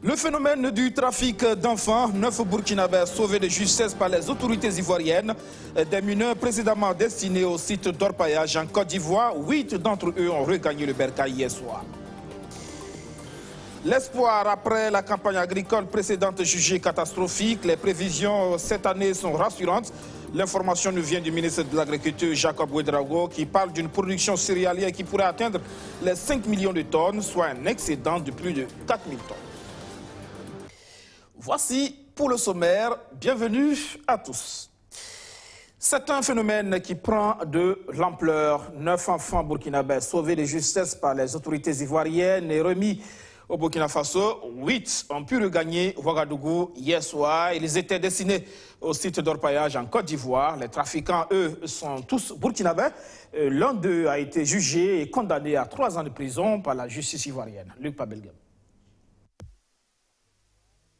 Le phénomène du trafic d'enfants, 9 Burkinabés sauvés de justesse par les autorités ivoiriennes, des mineurs précédemment destinés au site d'orpaillage en Côte d'Ivoire, 8 d'entre eux ont regagné le bercail hier soir. L'espoir après la campagne agricole précédente jugée catastrophique, les prévisions cette année sont rassurantes. L'information nous vient du ministre de l'Agriculture, Jacob Ouedraogo, qui parle d'une production céréalière qui pourrait atteindre les 5 millions de tonnes, soit un excédent de plus de 4 000 tonnes. Voici pour le sommaire, bienvenue à tous. C'est un phénomène qui prend de l'ampleur. 9 enfants burkinabés sauvés de justesse par les autorités ivoiriennes et remis au Burkina Faso. 8 ont pu regagner Ouagadougou hier soir. Ils étaient destinés au site d'orpaillage en Côte d'Ivoire. Les trafiquants, eux, sont tous burkinabés. L'un d'eux a été jugé et condamné à 3 ans de prison par la justice ivoirienne. Luc Pabelgam.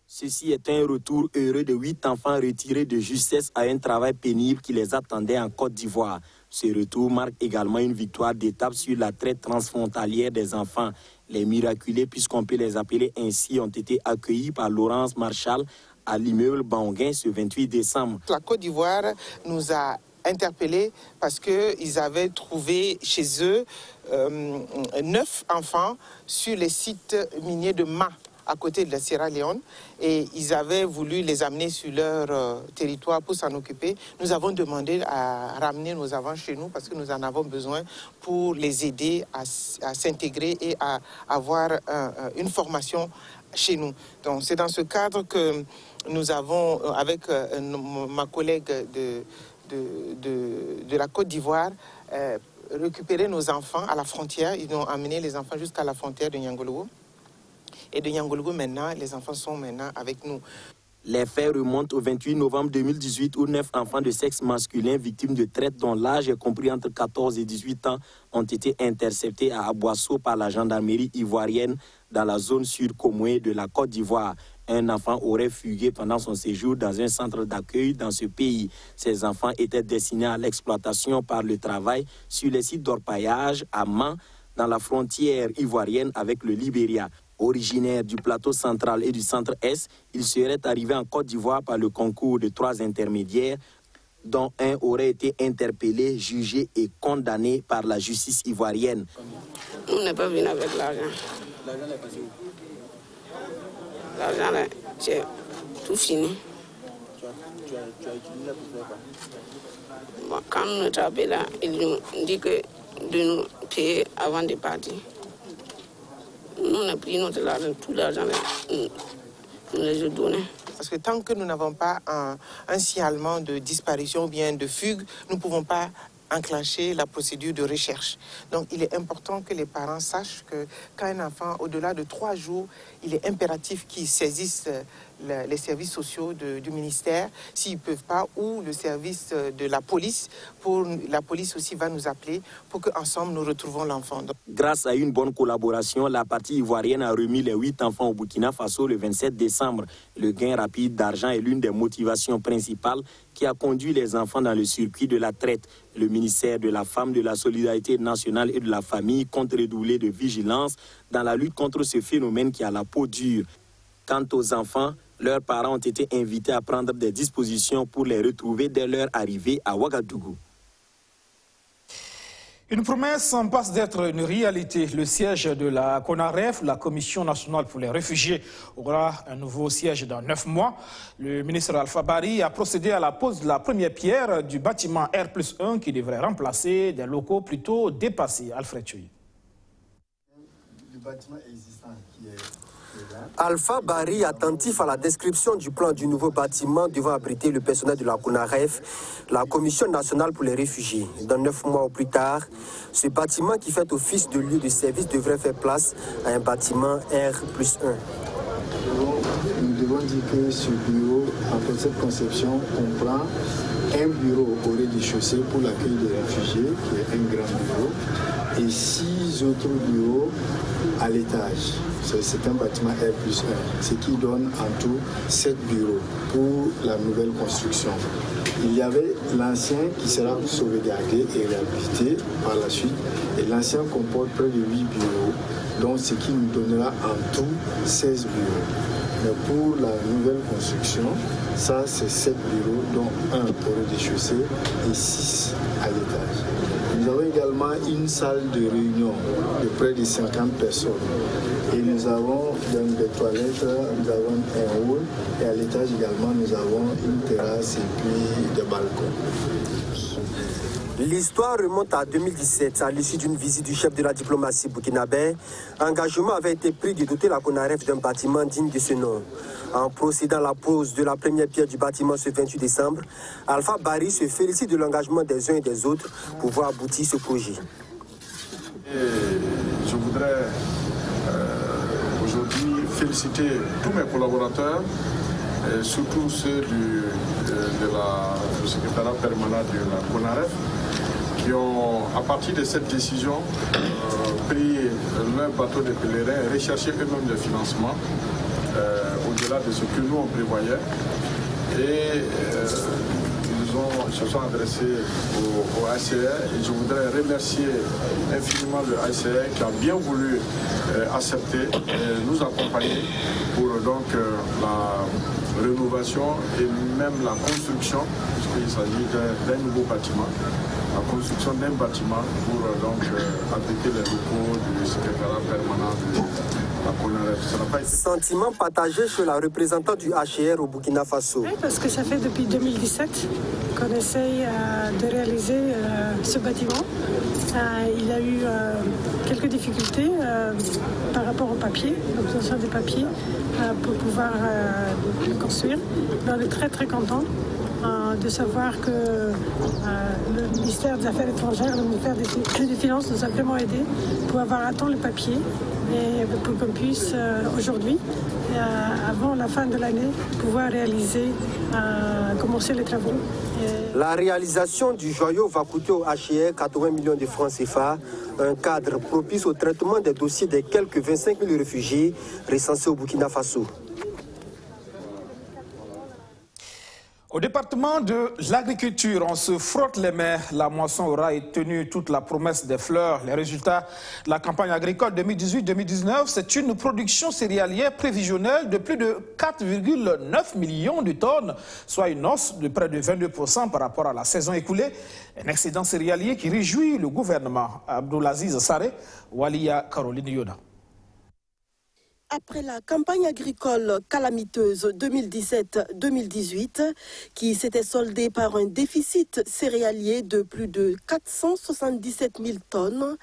Ceci est un retour heureux de 8 enfants retirés de justesse à un travail pénible qui les attendait en Côte d'Ivoire. Ce retour marque également une victoire d'étape sur la traite transfrontalière des enfants. Les miraculés, puisqu'on peut les appeler ainsi, ont été accueillis par Laurence Marshall à l'immeuble Banguin ce 28 décembre. La Côte d'Ivoire nous a interpellés parce qu'ils avaient trouvé chez eux 9 enfants sur les sites miniers de Ma, à côté de la Sierra Leone, et ils avaient voulu les amener sur leur territoire pour s'en occuper. Nous avons demandé à ramener nos enfants chez nous parce que nous en avons besoin pour les aider à s'intégrer et à avoir une formation chez nous. Donc c'est dans ce cadre que nous avons, avec ma collègue de la Côte d'Ivoire, récupéré nos enfants à la frontière. Ils ont amené les enfants jusqu'à la frontière de Niangologo. Et de Niangologo, maintenant, les enfants sont maintenant avec nous. Les faits remontent au 28 novembre 2018 où 9 enfants de sexe masculin victimes de traite dont l'âge est compris entre 14 et 18 ans ont été interceptés à Aboisseau par la gendarmerie ivoirienne dans la zone sud-Komoué de la Côte d'Ivoire. Un enfant aurait fugué pendant son séjour dans un centre d'accueil dans ce pays. Ces enfants étaient destinés à l'exploitation par le travail sur les sites d'orpaillage à Man, dans la frontière ivoirienne avec le Libéria. Originaire du plateau central et du centre-est, il serait arrivé en Côte d'Ivoire par le concours de 3 intermédiaires, dont un aurait été interpellé, jugé et condamné par la justice ivoirienne. On n'est pas venu avec l'argent. L'argent est passé où? L'argent, c'est tout fini. Tu as utilisé pour faire quoi? Bon, quand nous travaillons là, ils nous disent que de nous payer avant de partir. Nous, on a pris notre argent, tout l'argent, nous les a donnés. Parce que tant que nous n'avons pas un signalement de disparition ou bien de fugue, nous ne pouvons pas enclencher la procédure de recherche. Donc il est important que les parents sachent que quand un enfant, au-delà de 3 jours, il est impératif qu'ils saisissent les services sociaux du ministère, s'ils ne peuvent pas, ou le service de la police. La police aussi va nous appeler pour qu'ensemble nous retrouvons l'enfant. Grâce à une bonne collaboration, la partie ivoirienne a remis les 8 enfants au Burkina Faso le 27 décembre. Le gain rapide d'argent est l'une des motivations principales qui a conduit les enfants dans le circuit de la traite. Le ministère de la Femme, de la Solidarité nationale et de la Famille compte redoubler de vigilance dans la lutte contre ce phénomène qui a la peau dure. Quant aux enfants, leurs parents ont été invités à prendre des dispositions pour les retrouver dès leur arrivée à Ouagadougou. Une promesse en passe d'être une réalité. Le siège de la CONAREF, la Commission nationale pour les réfugiés, aura un nouveau siège dans 9 mois. Le ministre Alpha Bari a procédé à la pose de la première pierre du bâtiment R+1 qui devrait remplacer des locaux plutôt dépassés. Alfred Chouy. Le bâtiment existant qui est... Alpha Bari, attentif à la description du plan du nouveau bâtiment devant abriter le personnel de la CONAREF, la Commission nationale pour les réfugiés. Dans 9 mois au plus tard, ce bâtiment qui fait office de lieu de service devrait faire place à un bâtiment R+1. Nous devons dire que ce bureau, en fait, cette conception comprend un bureau au rez-de-chaussée pour l'accueil des réfugiés, qui est un grand bureau, et 6 autres bureaux à l'étage. C'est un bâtiment R+1, ce qui donne en tout 7 bureaux pour la nouvelle construction. Il y avait l'ancien qui sera sauvegardé et réhabilité par la suite, et l'ancien comporte près de 8 bureaux, donc ce qui nous donnera en tout 16 bureaux. Mais pour la nouvelle construction, ça c'est 7 bureaux, dont un au rez-de-chaussée et 6 à l'étage. Nous avons également une salle de réunion de près de 50 personnes. Et nous avons donc des toilettes, nous avons un hall, et à l'étage également nous avons une terrasse et puis des balcons. L'histoire remonte à 2017, à l'issue d'une visite du chef de la diplomatie burkinabé. Engagement avait été pris de doter la CONAREF d'un bâtiment digne de ce nom. En procédant à la pose de la première pierre du bâtiment ce 28 décembre, Alpha Barry se félicite de l'engagement des uns et des autres pour voir aboutir ce projet. Je voudrais aujourd'hui féliciter tous mes collaborateurs, et surtout ceux du secrétariat permanent de la CONAREF, qui ont, à partir de cette décision, pris leur bateau de pèlerin et recherché eux-mêmes des financements au-delà de ce que nous on prévoyait. Et ils se sont adressés au ACR, et je voudrais remercier infiniment le ACR qui a bien voulu accepter et nous accompagner pour donc la rénovation et même la construction, puisqu'il s'agit d'un nouveau bâtiment, la construction d'un bâtiment pour donc abriter les locaux du secrétariat permanent de la CONAREF. Sentiment partagé chez la représentante du HCR au Burkina Faso. Oui, parce que ça fait depuis 2017 qu'on essaye de réaliser ce bâtiment. Il a eu quelques difficultés par rapport au papier, l'obtention des papiers pour pouvoir le construire. Mais on est très très contents de savoir que le ministère des Affaires étrangères, le ministère des Finances nous a vraiment aidés pour avoir à temps les papiers et pour qu'on puisse aujourd'hui, avant la fin de l'année, pouvoir réaliser, commencer les travaux. La réalisation du joyau va coûter au HCR 80 millions de francs CFA, un cadre propice au traitement des dossiers des quelques 25 000 réfugiés recensés au Burkina Faso. Au département de l'agriculture, on se frotte les mains. La moisson aura tenu toute la promesse des fleurs. Les résultats de la campagne agricole 2018-2019, c'est une production céréalière prévisionnelle de plus de 4,9 millions de tonnes, soit une hausse de près de 22% par rapport à la saison écoulée. Un excédent céréalier qui réjouit le gouvernement. Abdoulaziz Saré, Walia Caroline Yoda. Après la campagne agricole calamiteuse 2017-2018, qui s'était soldée par un déficit céréalier de plus de 477 000 tonnes,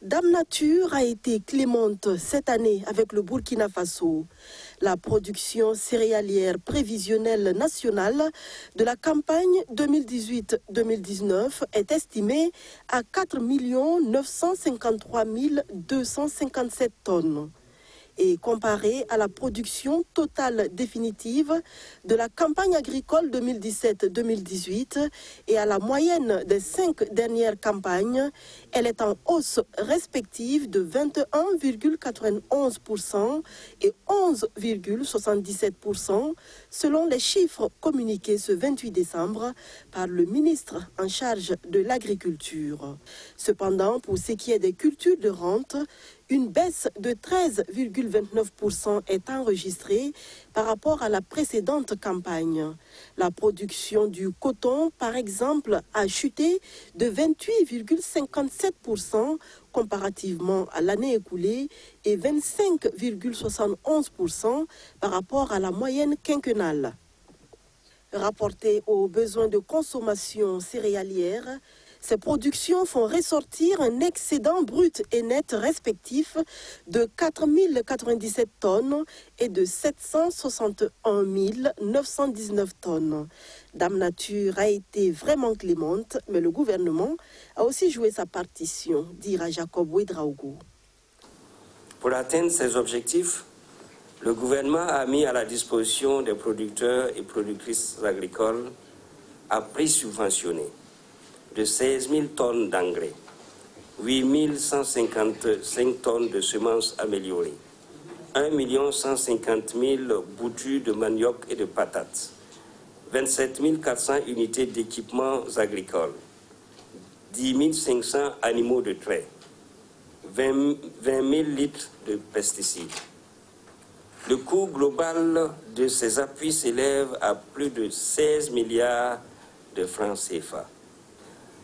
Dame Nature a été clémente cette année avec le Burkina Faso. La production céréalière prévisionnelle nationale de la campagne 2018-2019 est estimée à 4 953 257 tonnes. Et comparé à la production totale définitive de la campagne agricole 2017-2018 et à la moyenne des 5 dernières campagnes, elle est en hausse respective de 21,91% et 11,77% selon les chiffres communiqués ce 28 décembre par le ministre en charge de l'agriculture. Cependant, pour ce qui est des cultures de rente, une baisse de 13,29% est enregistrée par rapport à la précédente campagne. La production du coton, par exemple, a chuté de 28,57% comparativement à l'année écoulée et 25,71% par rapport à la moyenne quinquennale. Rapporté aux besoins de consommation céréalière, ces productions font ressortir un excédent brut et net respectif de 4 097 tonnes et de 761 919 tonnes. Dame Nature a été vraiment clémente, mais le gouvernement a aussi joué sa partition, dira Jacob Ouedraogo. Pour atteindre ces objectifs, le gouvernement a mis à la disposition des producteurs et productrices agricoles à prix subventionné de 16 000 tonnes d'engrais, 8 155 tonnes de semences améliorées, 1 150 000 boutures de manioc et de patates, 27 400 unités d'équipements agricoles, 10 500 animaux de trait, 20 000 litres de pesticides. Le coût global de ces appuis s'élève à plus de 16 milliards de francs CFA.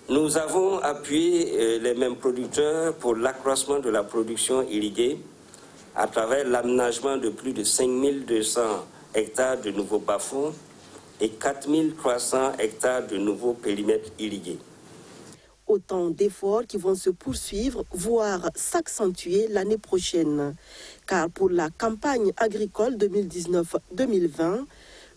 Nous avons appuyé les mêmes producteurs pour l'accroissement de la production irriguée à travers l'aménagement de plus de 5 200 hectares de nouveaux bas-fonds et 4 300 hectares de nouveaux périmètres irrigués. Autant d'efforts qui vont se poursuivre, voire s'accentuer l'année prochaine. Car pour la campagne agricole 2019-2020,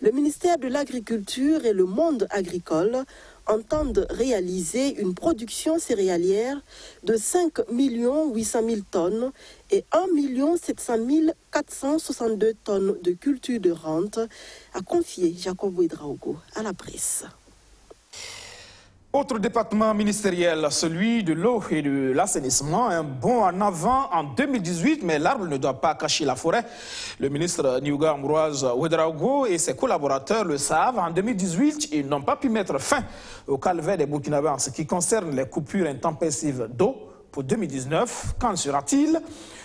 le ministère de l'Agriculture et le monde agricole entendent réaliser une production céréalière de 5 800 000 tonnes et 1 700 462 tonnes de culture de rente, a confié Jacob Ouedraogo à la presse. Autre département ministériel, celui de l'eau et de l'assainissement, un bond en avant en 2018, mais l'arbre ne doit pas cacher la forêt. Le ministre Niouga Ambroise Ouedraogo et ses collaborateurs le savent. En 2018, ils n'ont pas pu mettre fin au calvaire des Burkinabés en ce qui concerne les coupures intempestives d'eau. Pour 2019, qu'en sera-t-il?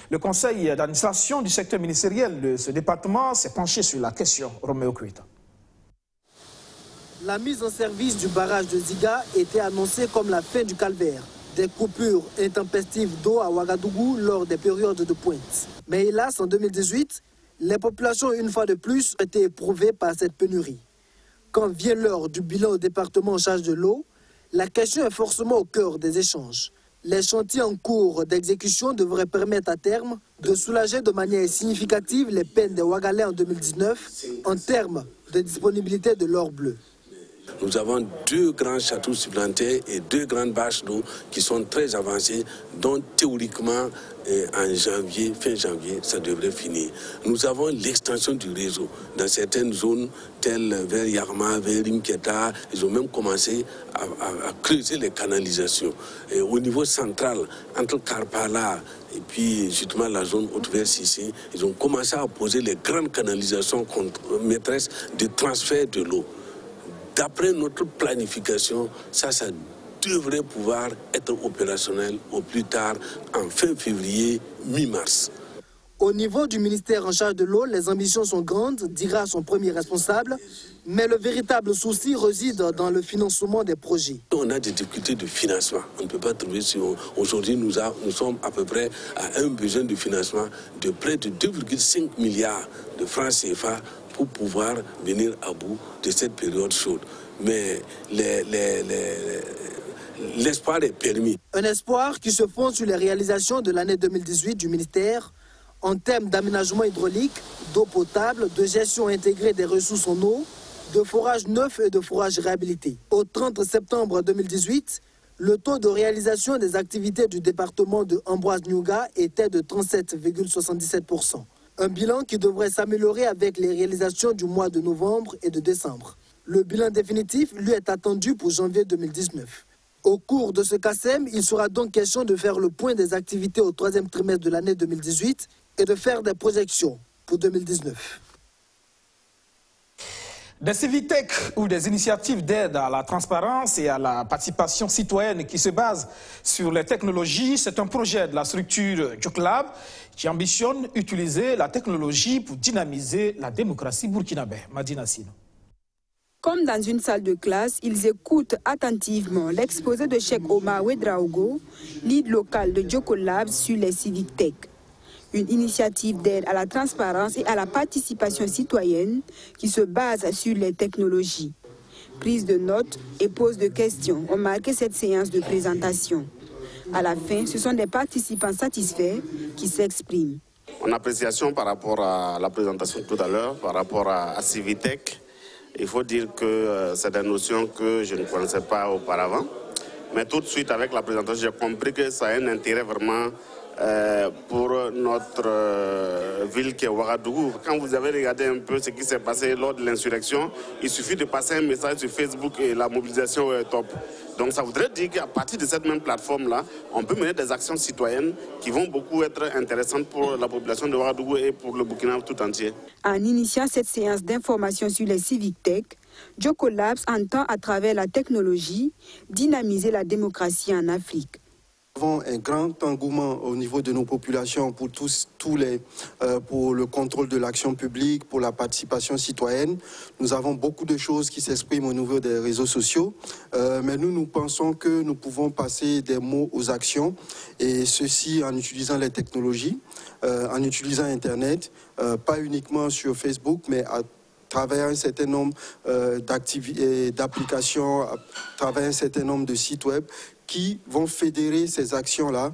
Le conseil d'administration du secteur ministériel de ce département s'est penché sur la question. Roméo Kuita. La mise en service du barrage de Ziga était annoncée comme la fin du calvaire. Des coupures intempestives d'eau à Ouagadougou lors des périodes de pointe. Mais hélas, en 2018, les populations, une fois de plus, étaient éprouvées par cette pénurie. Quand vient l'heure du bilan au département en charge de l'eau, la question est forcément au cœur des échanges. Les chantiers en cours d'exécution devraient permettre à terme de soulager de manière significative les peines des Ouagalais en 2019 en termes de disponibilité de l'or bleu. Nous avons 2 grands châteaux supplémentaires et 2 grandes bâches d'eau qui sont très avancées, dont théoriquement, en janvier, fin janvier, ça devrait finir. Nous avons l'extension du réseau. Dans certaines zones, telles vers Yarma, vers Rimketa, ils ont même commencé à creuser les canalisations. Et au niveau central, entre Karpala et puis justement la zone haute vers Sissi, ils ont commencé à poser les grandes canalisations maîtresses de transfert de l'eau. D'après notre planification, ça devrait pouvoir être opérationnel au plus tard en fin février, mi-mars. Au niveau du ministère en charge de l'eau, les ambitions sont grandes, dira son premier responsable, mais le véritable souci réside dans le financement des projets. On a des difficultés de financement. On ne peut pas trouver si aujourd'hui nous sommes à peu près à un besoin de financement de près de 2,5 milliards de francs CFA pour pouvoir venir à bout de cette période chaude. Mais l'espoir est permis. Un espoir qui se fonde sur les réalisations de l'année 2018 du ministère en termes d'aménagement hydraulique, d'eau potable, de gestion intégrée des ressources en eau, de forage neuf et de forage réhabilité. Au 30 septembre 2018, le taux de réalisation des activités du département de Ambroise Niouga était de 37,77%. Un bilan qui devrait s'améliorer avec les réalisations du mois de novembre et de décembre. Le bilan définitif, lui, est attendu pour janvier 2019. Au cours de ce CACEM, il sera donc question de faire le point des activités au 3e trimestre de l'année 2018 et de faire des projections pour 2019. Des Civitech ou des initiatives d'aide à la transparence et à la participation citoyenne qui se basent sur les technologies, c'est un projet de la structure Joklab qui ambitionne utiliser la technologie pour dynamiser la démocratie burkinabé. Madina Sino. Comme dans une salle de classe, ils écoutent attentivement l'exposé de Cheikh Omar Ouedraogo, lead local de Jokolab sur les Civitech. Une initiative d'aide à la transparence et à la participation citoyenne qui se base sur les technologies. Prise de notes et pose de questions ont marqué cette séance de présentation. À la fin, ce sont des participants satisfaits qui s'expriment. En appréciation par rapport à la présentation tout à l'heure, par rapport à Civitech, il faut dire que c'est des notions que je ne connaissais pas auparavant. Mais tout de suite, avec la présentation, j'ai compris que ça a un intérêt vraiment pour notre ville qui est Ouagadougou. Quand vous avez regardé un peu ce qui s'est passé lors de l'insurrection, il suffit de passer un message sur Facebook et la mobilisation est top. Donc ça voudrait dire qu'à partir de cette même plateforme-là, on peut mener des actions citoyennes qui vont beaucoup être intéressantes pour la population de Ouagadougou et pour le Burkina tout entier. En initiant cette séance d'information sur les Civic Tech, Joko Labs entend à travers la technologie dynamiser la démocratie en Afrique. Nous avons un grand engouement au niveau de nos populations pour pour le contrôle de l'action publique, pour la participation citoyenne. Nous avons beaucoup de choses qui s'expriment au niveau des réseaux sociaux, mais nous pensons que nous pouvons passer des mots aux actions, et ceci en utilisant les technologies, en utilisant Internet, pas uniquement sur Facebook, mais à travers un certain nombre d'applications, à travers un certain nombre de sites web qui vont fédérer ces actions-là,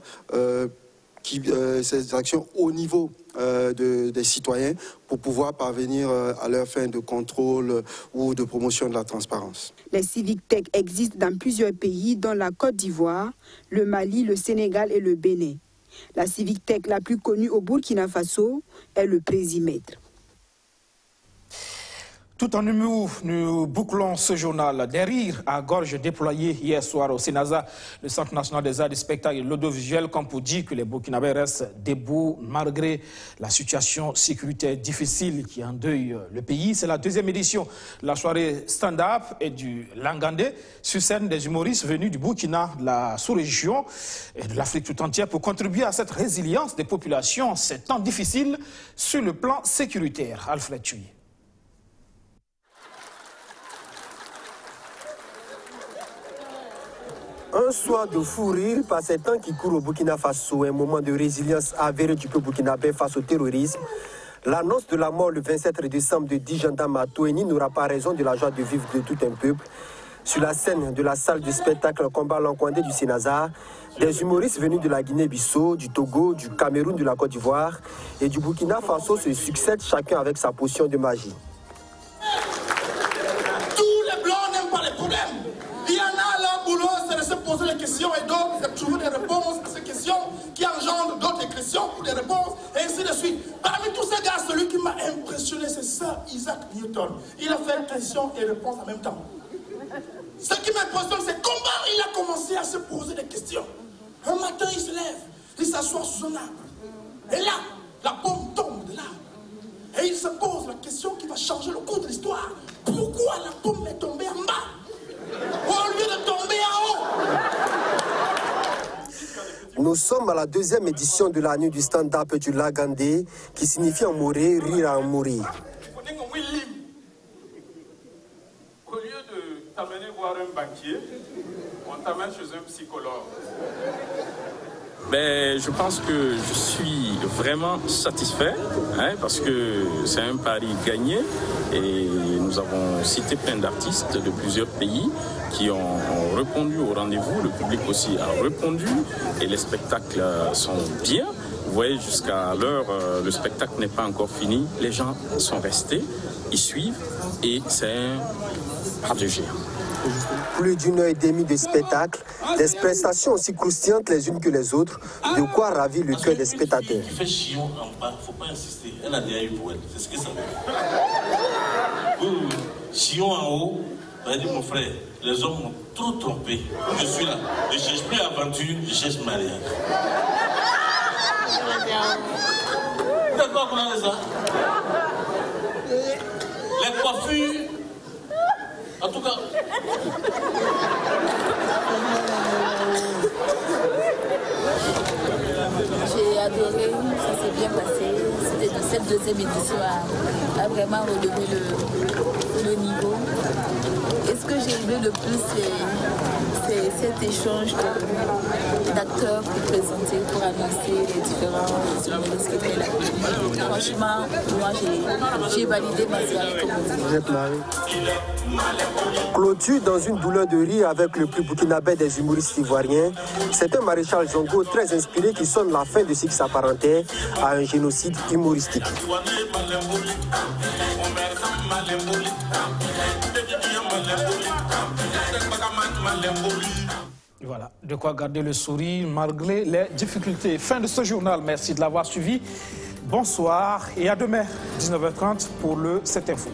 ces actions au niveau des citoyens pour pouvoir parvenir à leur fin de contrôle ou de promotion de la transparence. Les Civic Tech existent dans plusieurs pays, dont la Côte d'Ivoire, le Mali, le Sénégal et le Bénin. La Civic Tech la plus connue au Burkina Faso est le Présimètre. Tout en humour, nous bouclons ce journal. Des rires à gorge déployés hier soir au Sénasa, le Centre national des arts du spectacle et de l'audiovisuel, comme pour dire que les Burkinabés restent debout malgré la situation sécuritaire difficile qui endeuille le pays. C'est la deuxième édition de la soirée stand-up et du Langandé, sur scène des humoristes venus du Burkina, de la sous-région et de l'Afrique tout entière pour contribuer à cette résilience des populations en ces temps difficiles sur le plan sécuritaire. Alfred Thuy. Un soir de fou rire par ces temps qui courent au Burkina Faso, un moment de résilience avérée du peuple burkinabé face au terrorisme. L'annonce de la mort le 27 décembre de 10 gendarmes à Touéni n'aura pas raison de la joie de vivre de tout un peuple. Sur la scène de la salle du spectacle Combat Lankondé du Sénasa, des humoristes venus de la Guinée-Bissau, du Togo, du Cameroun, de la Côte d'Ivoire et du Burkina Faso se succèdent chacun avec sa potion de magie. Tous les blancs n'aiment pas les problèmes. Il y en a leur boulot, c'est de se poser des questions et d'autres, c'est de trouver des réponses à ces questions qui engendrent d'autres questions pour des réponses, et ainsi de suite. Parmi tous ces gars, celui qui m'a impressionné, c'est ça, Isaac Newton. Il a fait questions et réponses en même temps. Ce qui m'impressionne, c'est comment il a commencé à se poser des questions. Un matin, il se lève, il s'assoit sous un arbre. Et là, la pomme tombe de l'arbre. Et il se pose la question qui va changer le cours de l'histoire. Pourquoi la pomme est tombée en bas au lieu de tomber en haut? Nous sommes à la deuxième édition de la nuit du stand-up du Lagandé, qui signifie en mourir, rire à en mourir. Au lieu de t'amener voir un banquier, on t'amène chez un psychologue. Ben, je pense que je suis vraiment satisfait, parce que c'est un pari gagné et nous avons cité plein d'artistes de plusieurs pays qui ont répondu au rendez-vous, le public aussi a répondu et les spectacles sont bien. Vous voyez, jusqu'à l'heure, le spectacle n'est pas encore fini, les gens sont restés, ils suivent et c'est un pas de géant. Plus d'une heure et demie de spectacle, des prestations aussi croustillantes les unes que les autres, de quoi ravir le cœur des spectateurs. Il fait chion en bas, il ne faut pas insister. Elle a déjà eu pour elle, c'est ce que ça veut dire. Oui. Chion en haut, elle dit mon frère, les hommes m'ont trop trompé. Je suis là, je ne cherche plus aventure, je cherche mariage. D'accord, comment ça? Les coiffures. En tout cas. J'ai adoré, ça s'est bien passé. C'était de cette deuxième édition à vraiment relever le niveau. Et ce que j'ai aimé le plus, c'est cet échange d'acteurs pour présenter, pour annoncer les différents humoristes qui étaient là. Franchement, moi j'ai validé ma soirée. Vous êtes marié. Clôture dans une douleur de rire avec le plus burkinabé des humoristes ivoiriens. C'est un maréchal Zongo très inspiré qui sonne la fin de ce qui s'apparentait à un génocide humoristique. Voilà, de quoi garder le sourire malgré les difficultés. Fin de ce journal, merci de l'avoir suivi. bonsoir et à demain, 19h30 pour le 7 Info.